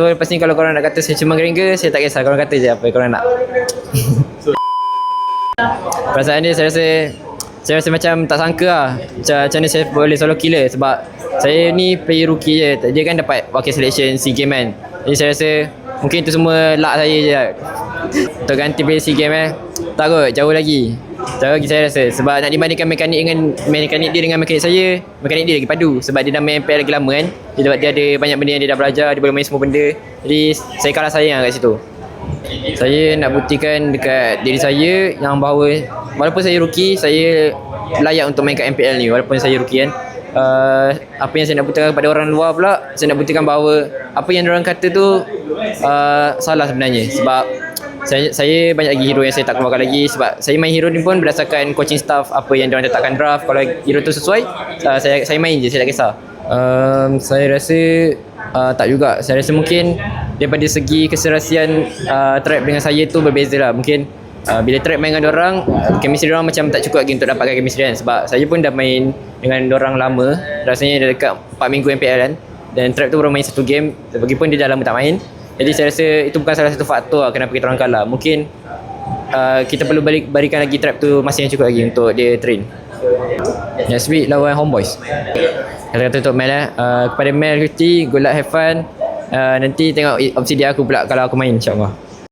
So lepas ni kalau korang nak kata saya cuma geringa, saya tak kisah, korang kata je apa yang korang nak. Perasaan dia saya rasa macam tak sangka lah macam mana saya boleh solo killer, sebab saya ni player rookie je. Dia kan dapat wakil selection SEA Games kan. Jadi saya rasa mungkin tu semua luck saya je lah. Untuk ganti player SEA Games tak kot, jauh lagi saya rasa. Sebab nak dibandingkan mekanik dia dengan mekanik saya, mekanik dia lagi padu. Sebab dia dah main MPL lagi lama kan. Dia ada banyak benda yang dia dah belajar, dia boleh main semua benda. Jadi saya kalah sayang kat situ. Saya nak buktikan dekat diri saya yang bahawa walaupun saya rookie, saya layak untuk main kat MPL ni walaupun saya rookie kan. Apa yang saya nak buktikan kepada orang luar pula, saya nak buktikan bahawa apa yang diorang kata tu salah sebenarnya. Sebab saya banyak lagi hero yang saya tak keluarkan lagi. Sebab saya main hero ni pun berdasarkan coaching staff, apa yang diorang letakkan draft. Kalau hero tu sesuai, saya main je, saya tak kisah. Saya rasa tak juga. Saya rasa mungkin daripada segi keserasian trap dengan saya tu berbeza lah. Mungkin bila trap main dengan dorang, chemistry dorang macam tak cukup lagi untuk dapatkan chemistry kan. Sebab saya pun dah main dengan dorang lama, rasanya dah dekat 4 minggu MPL kan. Dan trap tu baru main satu game, lagipun dia dah lama tak main. Jadi saya rasa itu bukan salah satu faktor lah kenapa kita orang kalah. Mungkin kita perlu berikan lagi trap tu masa yang cukup lagi untuk dia train. Next week lawan Homeboys. Kata-kata untuk Mel kepada Mel Kristi, good luck, have fun. Nanti tengok opsi dia aku pula kalau aku main, insyaAllah.